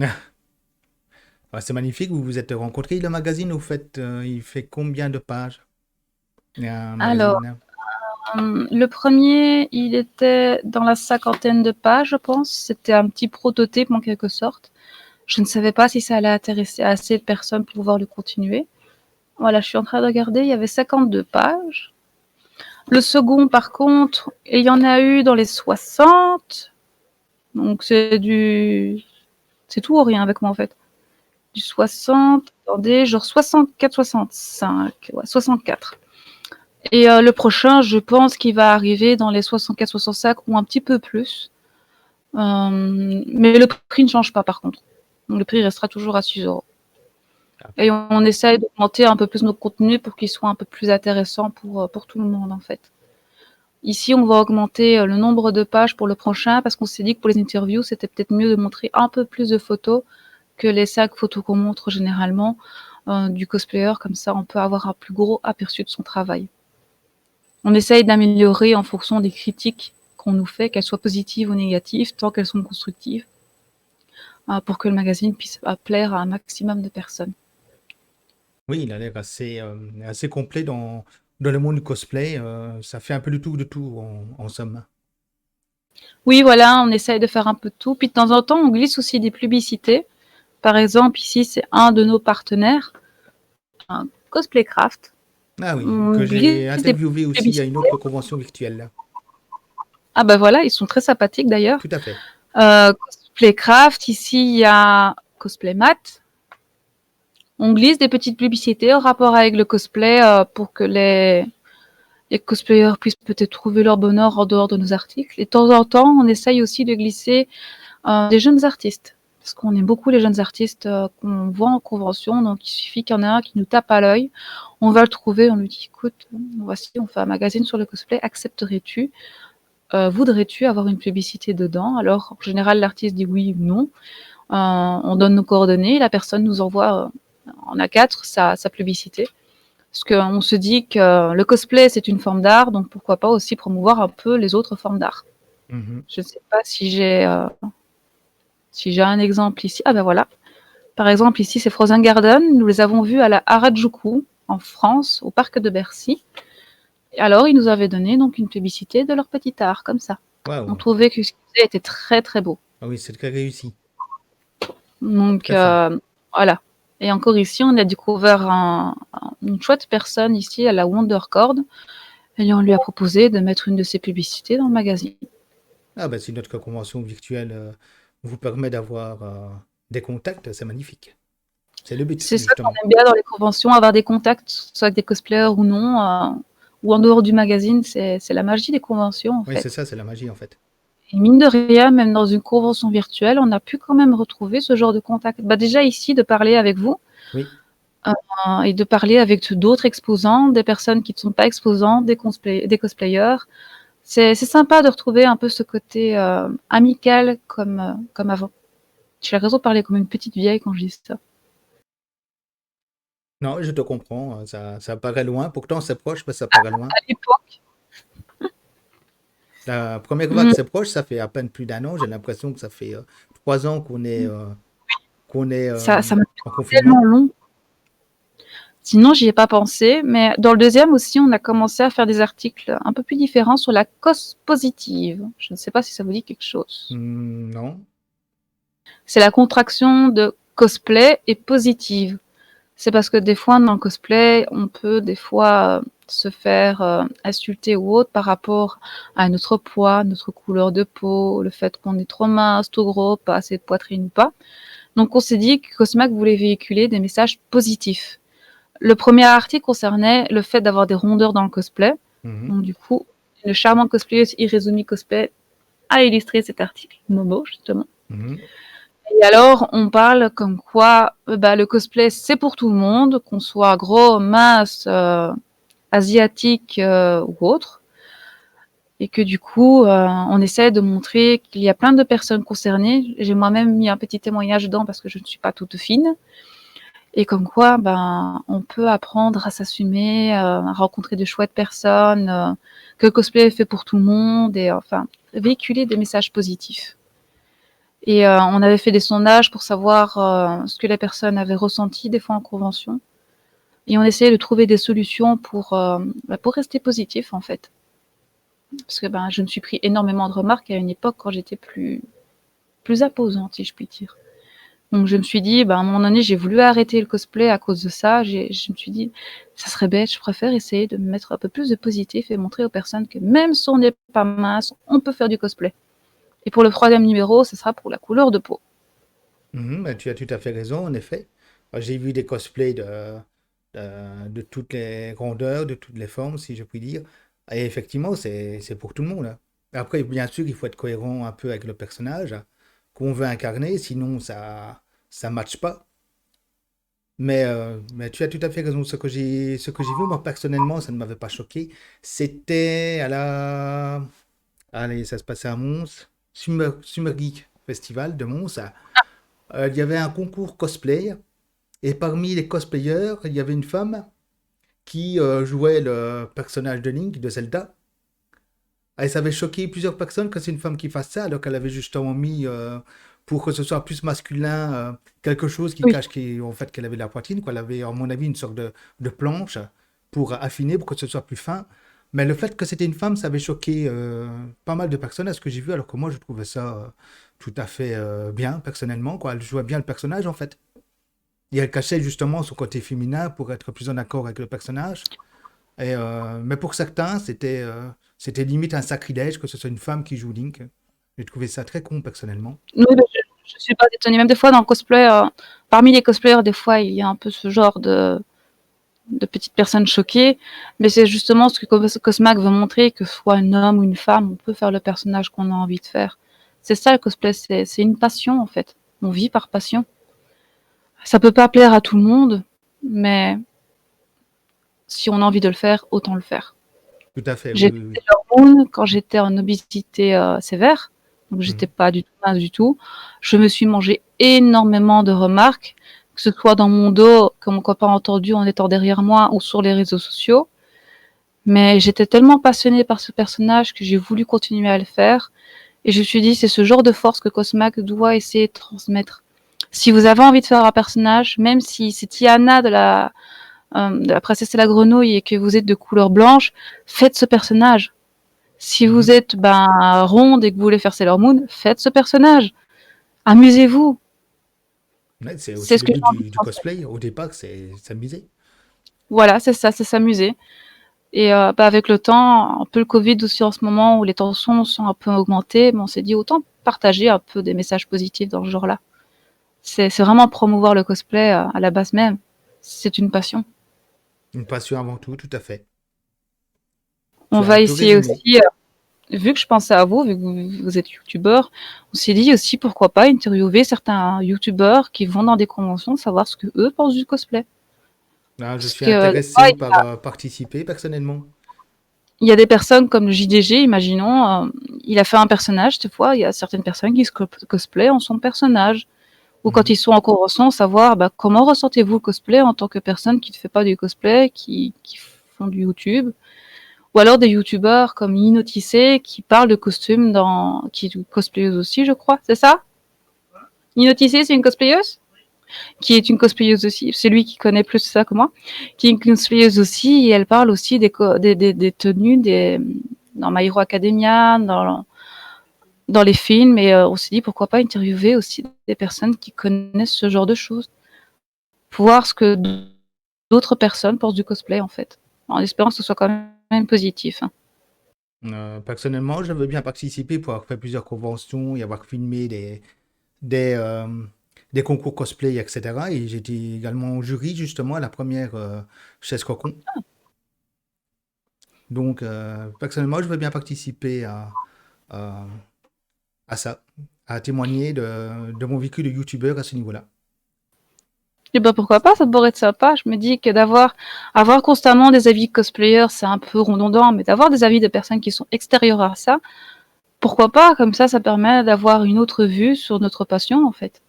Ah, c'est magnifique, vous vous êtes rencontrés. Le magazine, il fait combien de pages? Il y a un Alors, magazine. le premier, il était dans la cinquantaine de pages, je pense. C'était un petit prototype en quelque sorte. Je ne savais pas si ça allait intéresser assez de personnes pour pouvoir le continuer. Voilà, je suis en train de regarder, il y avait 52 pages. Le second, par contre, il y en a eu dans les 60. Donc c'est tout ou rien avec moi en fait. Du 60, attendez, genre 64, 65. Ouais, 64. Et le prochain, je pense qu'il va arriver dans les 64, 65 ou un petit peu plus. Mais le prix ne change pas par contre. Donc, le prix restera toujours à 6 €. Ah, Et on essaye d'augmenter un peu plus nos contenus pour qu'ils soient un peu plus intéressants pour tout le monde en fait. Ici, on va augmenter le nombre de pages pour le prochain parce qu'on s'est dit que pour les interviews, c'était peut-être mieux de montrer un peu plus de photos que les 5 photos qu'on montre généralement du cosplayer. Comme ça, on peut avoir un plus gros aperçu de son travail. On essaye d'améliorer en fonction des critiques qu'on nous fait, qu'elles soient positives ou négatives, tant qu'elles sont constructives, pour que le magazine puisse plaire à un maximum de personnes. oui, il a l'air assez complet dans le monde du cosplay. Ça fait un peu du tout de tout, en somme. Oui, voilà, on essaye de faire un peu de tout. Puis de temps en temps, on glisse aussi des publicités. Par exemple, ici, c'est un de nos partenaires, un Cosplaycraft. Ah oui, On que j'ai glisse des interviewé aussi à publicités. une autre convention virtuelle, là. Ah bah voilà, ils sont très sympathiques d'ailleurs. Tout à fait. Cosplaycraft, ici, il y a Cosplaymat. On glisse des petites publicités en rapport avec le cosplay pour que les cosplayers puissent peut-être trouver leur bonheur en dehors de nos articles. Et de temps en temps, on essaye aussi de glisser des jeunes artistes. Parce qu'on aime beaucoup les jeunes artistes qu'on voit en convention. Donc, il suffit qu'il y en ait un qui nous tape à l'œil. On va le trouver, on lui dit, écoute, voici, on fait un magazine sur le cosplay. Accepterais-tu voudrais-tu avoir une publicité dedans? Alors, en général, l'artiste dit oui ou non. On donne nos coordonnées. La personne nous envoie en A4 sa publicité. Parce qu'on se dit que le cosplay, c'est une forme d'art, donc pourquoi pas aussi promouvoir un peu les autres formes d'art. Mhm. Je ne sais pas si j'ai un exemple ici. Ah ben voilà. Par exemple, ici, c'est Frozen Garden. Nous les avons vus à la Harajuku, en France, au parc de Bercy. Et alors, ils nous avaient donné donc une publicité de leur petit art, comme ça. On Waouh. trouvait que ce qu'ils faisaient était très très beau. Ah oui, c'est très réussi. Donc tout à fait. voilà. Et encore ici, on a découvert une chouette personne ici à la WonderCord et on lui a proposé de mettre une de ses publicités dans le magazine. Ah ben si notre convention virtuelle vous permet d'avoir des contacts, c'est magnifique. C'est le but, C'est ça qu'on justement. aime bien dans les conventions, avoir des contacts, soit avec des cosplayers ou non, ou en dehors du magazine, c'est la magie des conventions en Oui, c'est fait. ça, c'est la magie en fait. Et mine de rien, même dans une convention virtuelle, on a pu quand même retrouver ce genre de contact. Bah déjà ici, de parler avec vous Oui. et de parler avec d'autres exposants, des personnes qui ne sont pas exposants, des cosplayers. C'est sympa de retrouver un peu ce côté amical comme avant. J'ai l'impression de parler comme une petite vieille quand je dis ça. Non, je te comprends, ça paraît loin, pourtant c'est proche, mais ça paraît loin. À l'époque, La première vague, mmh, c'est proche, ça fait à peine plus d'un an. J'ai l'impression que ça fait 3 ans qu'on est ça m'a en fait tellement confinement. long. Sinon, j'y ai pas pensé, mais dans le deuxième aussi, on a commencé à faire des articles un peu plus différents sur la cause positive. Je ne sais pas si ça vous dit quelque chose. Non. C'est la contraction de cosplay et positive. C'est parce que des fois, dans le cosplay, on peut des fois se faire insulter ou autre par rapport à notre poids, notre couleur de peau, le fait qu'on est trop mince, trop gros, pas assez de poitrine ou pas. Donc, on s'est dit que Cosmac voulait véhiculer des messages positifs. Le premier article concernait le fait d'avoir des rondeurs dans le cosplay. Mhm. Donc, du coup, une charmante cosplayeuse Irezumi Cosplay a illustré cet article, Momo, justement. Mhm. Et alors, on parle comme quoi bah, le cosplay, c'est pour tout le monde, qu'on soit gros, mince, asiatique ou autre. Et que du coup, on essaie de montrer qu'il y a plein de personnes concernées. J'ai moi-même mis un petit témoignage dedans parce que je ne suis pas toute fine. Et comme quoi, ben, on peut apprendre à s'assumer, à rencontrer de chouettes personnes, que le cosplay est fait pour tout le monde, et enfin, véhiculer des messages positifs. Et on avait fait des sondages pour savoir ce que les personnes avaient ressenti des fois en convention. Et on essayait de trouver des solutions pour rester positif, en fait. Parce que ben, je me suis pris énormément de remarques à une époque quand j'étais plus imposante, si je puis dire. Donc je me suis dit, ben, à un moment donné, j'ai voulu arrêter le cosplay à cause de ça. Je me suis dit, ça serait bête, je préfère essayer de me mettre un peu plus de positif et montrer aux personnes que même si on n'est pas mince, on peut faire du cosplay. Et pour le troisième numéro, ce sera pour la couleur de peau. Mhm. Ben, tu as tout à fait raison, en effet. J'ai vu des cosplays de toutes les grandeurs, de toutes les formes, si je puis dire. Et effectivement, c'est pour tout le monde, hein. Après, bien sûr, il faut être cohérent un peu avec le personnage qu'on veut incarner, sinon ça matche pas. Mais tu as tout à fait raison. Ce que j'ai vu, moi, personnellement, ça ne m'avait pas choqué. C'était allez, ça se passait à Mons, Summer Geek Festival de Mons. Il y avait un concours cosplay. Et parmi les cosplayers, il y avait une femme qui jouait le personnage de Link de Zelda. Et ça avait choqué plusieurs personnes que c'est une femme qui fasse ça, alors qu'elle avait justement mis, pour que ce soit plus masculin, quelque chose qui Oui. cache en fait, qu'elle avait la poitrine, quoi. Elle avait, à mon avis, une sorte de planche pour affiner, pour que ce soit plus fin. Mais le fait que c'était une femme, ça avait choqué pas mal de personnes à ce que j'ai vu, alors que moi, je trouvais ça tout à fait bien, personnellement, quoi. Elle jouait bien le personnage, en fait. Et elle cachait justement son côté féminin pour être plus en accord avec le personnage. Mais pour certains, c'était limite un sacrilège que ce soit une femme qui joue Link. J'ai trouvé ça très con personnellement. Oui, mais je suis pas étonnée. Même des fois, dans le cosplay, parmi les cosplayers, des fois, il y a un peu ce genre de petites personnes choquées. Mais c'est justement ce que Cosmac veut montrer, que ce soit un homme ou une femme, on peut faire le personnage qu'on a envie de faire. C'est ça le cosplay, c'est une passion en fait. On vit par passion. Ça peut pas plaire à tout le monde, mais si on a envie de le faire, autant le faire. Tout à fait, J'ai oui, fait oui, oui. Sailor Moon quand j'étais en obésité sévère, donc j'étais Mhm. pas du tout mince du tout. Je me suis mangé énormément de remarques, que ce soit dans mon dos, que mon copain a entendu en étant derrière moi, ou sur les réseaux sociaux. Mais j'étais tellement passionnée par ce personnage que j'ai voulu continuer à le faire. Et je me suis dit, c'est ce genre de force que Cosmac doit essayer de transmettre. Si vous avez envie de faire un personnage, même si c'est Tiana de la princesse et la grenouille et que vous êtes de couleur blanche, faites ce personnage. Si vous Mhm. êtes ronde et que vous voulez faire Sailor Moon, faites ce personnage. Amusez-vous. Ouais, c'est aussi C'est ce le que but j'ai envie de du transmettre. cosplay. Au départ, c'est s'amuser. Voilà, c'est ça, c'est s'amuser. Et avec le temps, un peu le Covid aussi en ce moment où les tensions sont un peu augmentées, mais on s'est dit autant partager un peu des messages positifs dans ce genre-là. C'est vraiment promouvoir le cosplay à la base même. C'est une passion. Une passion avant tout, tout à fait. On Tu as un va peu essayer résumé. aussi, vu que je pensais à vous, vu que vous êtes youtubeur, on s'est dit aussi pourquoi pas interviewer certains youtubeurs qui vont dans des conventions, savoir ce que eux pensent du cosplay. Là, je Parce suis que des fois, intéressé par participer personnellement. il y a des personnes comme le JDG, imaginons, il a fait un personnage, des fois, il y a certaines personnes qui se cosplayent en son personnage. Ou quand Mhm. ils sont en convention, savoir bah, comment ressentez-vous le cosplay en tant que personne qui ne fait pas du cosplay, qui font du YouTube. Ou alors des youtubeurs comme Inotissé qui parlent de costumes qui est une cosplayeuse aussi, je crois. C'est ça? Inotissé, c'est une cosplayeuse? Qui est une cosplayeuse aussi. C'est lui qui connaît plus ça que moi. Qui est une cosplayeuse aussi et elle parle aussi des tenues dans My Hero Academia, dans les films. Et on s'est dit pourquoi pas interviewer aussi des personnes qui connaissent ce genre de choses. Pour voir ce que d'autres personnes pensent du cosplay en fait. En espérant que ce soit quand même positif. Hein. Personnellement, je veux bien participer pour avoir fait plusieurs conventions et avoir filmé des, euh, des concours cosplay, etc. Et j'étais également au jury, justement, à la première chaise Cocon. Donc, personnellement, je veux bien participer à, à ça, à témoigner de mon vécu de youtubeur à ce niveau-là. Et bah pourquoi pas, ça pourrait être sympa. Je me dis que avoir constamment des avis de cosplayers, c'est un peu redondant, mais d'avoir des avis de personnes qui sont extérieures à ça, pourquoi pas, comme ça permet d'avoir une autre vue sur notre passion en fait.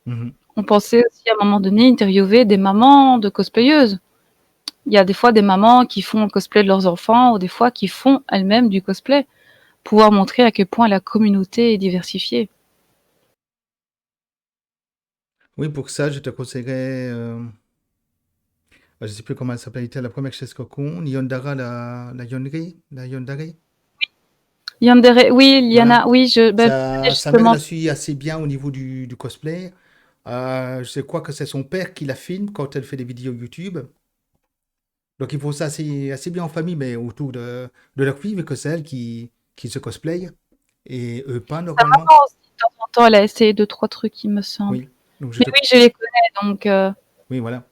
Mhm. On pensait aussi à un moment donné interviewer des mamans de cosplayeuses. Il y a des fois des mamans qui font le cosplay de leurs enfants ou des fois qui font elles-mêmes du cosplay. Pouvoir montrer à quel point la communauté est diversifiée. Oui, pour ça, je te conseillerais, je ne sais plus comment elle s'appelait, la première chaise Cocon, Yondara la Yonri, la Yondare. Yandere, oui, Voilà. Liana, oui, Sa mère justement. la suit assez bien au niveau du cosplay. Je crois que c'est son père qui la filme quand elle fait des vidéos YouTube. Donc ils font ça assez bien en famille, mais autour de leur fille, vu que c'est elle qui se cosplay. Et eux pas Sa normalement. maman aussi, de temps en temps, elle a essayé deux, trois trucs, il me semble. Oui. Donc Mais oui, je les connais, donc oui, voilà.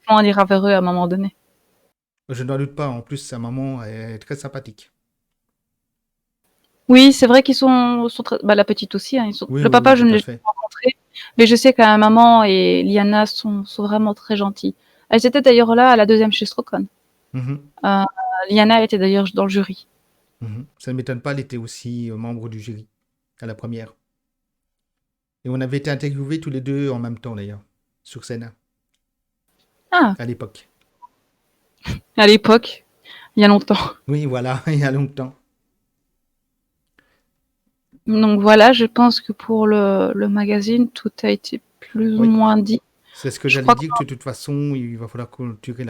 on ira vers eux à un moment donné. Je n'en doute pas. En plus, sa maman est très sympathique. Oui, c'est vrai qu'ils sont bah, la petite aussi. Hein, Oui, le oui, oui, papa, je tout ne à l'ai jamais fait. rencontré, mais je sais que la maman et Liana sont vraiment très gentilles. Elles étaient d'ailleurs là à la deuxième chez Strocon. Mhm, Euh, Liana était d'ailleurs dans le jury. mhm. Ça ne m'étonne pas, elle était aussi membre du jury à la première. Et on avait été interviewés tous les deux en même temps d'ailleurs, sur scène, Ah, à l'époque. à l'époque, il y a longtemps. Oui, voilà, il y a longtemps. Donc voilà, je pense que pour le magazine, tout a été plus ou Oui, moins dit. c'est ce que Je j'allais crois dire, que de toute façon, il va falloir clôturer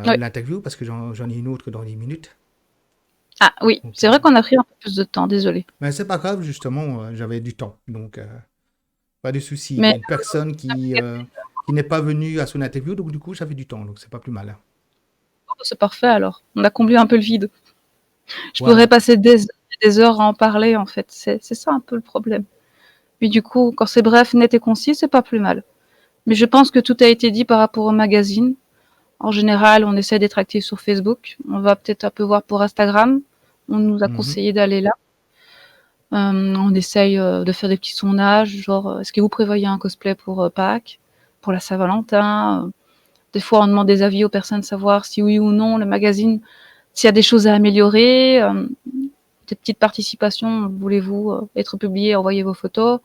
ouais. l'interview parce que j'en ai une autre dans 10 minutes. Ah oui, Donc, c'est vrai qu'on a pris un peu plus de temps, désolé. mais c'est pas grave, justement, j'avais du temps. Donc, pas de souci. Il y a Mais une personne qui n'est pas venue à son interview, donc du coup, j'avais du temps. Donc, c'est pas plus mal. oh, c'est parfait alors. On a comblé un peu le vide. Je pourrais Voilà. passer des heures à en parler en fait. C'est ça un peu le problème. Puis du coup, quand c'est bref, net et concis, c'est pas plus mal. Mais je pense que tout a été dit par rapport au magazine. En général, on essaie d'être actif sur Facebook. On va peut-être un peu voir pour Instagram. On nous a Mhm. conseillé d'aller là. On essaye de faire des petits sondages, genre est-ce que vous prévoyez un cosplay pour Pâques, pour la Saint-Valentin. Des fois, on demande des avis aux personnes, savoir si oui ou non le magazine, s'il y a des choses à améliorer, des petites participations. Voulez-vous être publié, envoyer vos photos.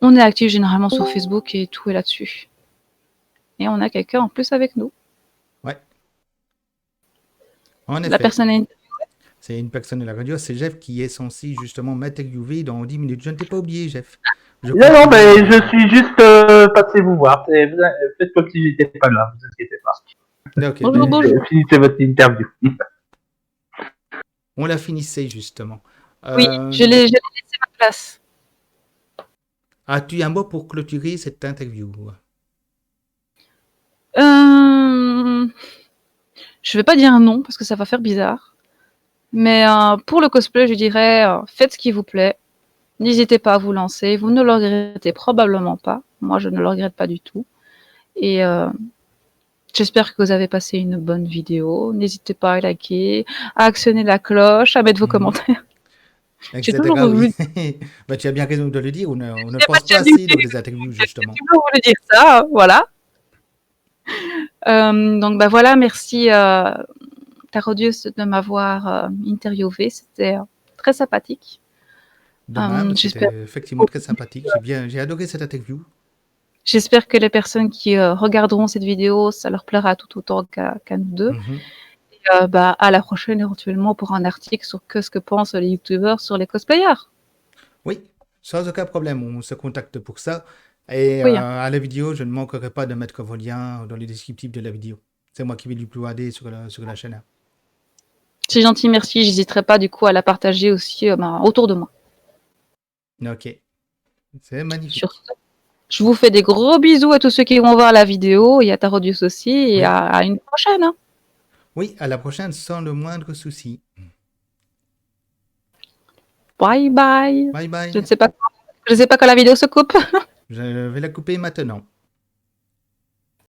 On est actif généralement sur Facebook et tout est là-dessus. Et on a quelqu'un en plus avec nous. Ouais, en La effet. personne est... C'est une personne de la radio, c'est Jeff qui est censé justement m'interviewer dans 10 minutes. Je ne t'ai pas oublié, Jeff. Je Non, non, continue. mais je suis juste passé vous voir. Faites comme si j'étais pas là, vous inquiétez pas. Ok, Bonjour, ben, bonjour. Finissez votre interview. on la finissait justement. Oui, Euh, je l'ai laissé ma place. As-tu un mot pour clôturer cette interview? Je vais pas dire non parce que ça va faire bizarre. Mais pour le cosplay, je dirais faites ce qui vous plaît. N'hésitez pas à vous lancer. Vous ne le regrettez probablement pas. Moi, je ne le regrette pas du tout. Et j'espère que vous avez passé une bonne vidéo. N'hésitez pas à liker, à actionner la cloche, à mettre vos commentaires. J'ai Etc. toujours voulu, Oui. Bah, tu as bien raison de le dire. On ne j'ai pas pense de pas chaîne assez dans YouTube, les interviews, j'ai justement. toujours voulu dire ça, voilà. Donc bah voilà, merci Tarodius de m'avoir interviewé. C'était très sympathique. De même, J'espère c'était effectivement très sympathique. J'ai adoré cette interview. J'espère que les personnes qui regarderont cette vidéo, ça leur plaira tout autant qu'à nous deux. Mhm. Et bah, à la prochaine éventuellement pour un article sur ce que pensent les youtubeurs sur les cosplayers. Oui, sans aucun problème. On se contacte pour ça. Et Oui, à la vidéo, je ne manquerai pas de mettre vos liens dans les descriptifs de la vidéo. C'est moi qui vais l'uploader sur la chaîne. c'est gentil, merci. J'hésiterai pas du coup à la partager aussi autour de moi. Ok, c'est magnifique. Sur ce, je vous fais des gros bisous à tous ceux qui vont voir la vidéo et à Tarodius aussi et Oui. à une prochaine. Hein. Oui, à la prochaine sans le moindre souci. Bye bye. Bye Je bye. ne sais pas quand la vidéo se coupe. Je vais la couper maintenant.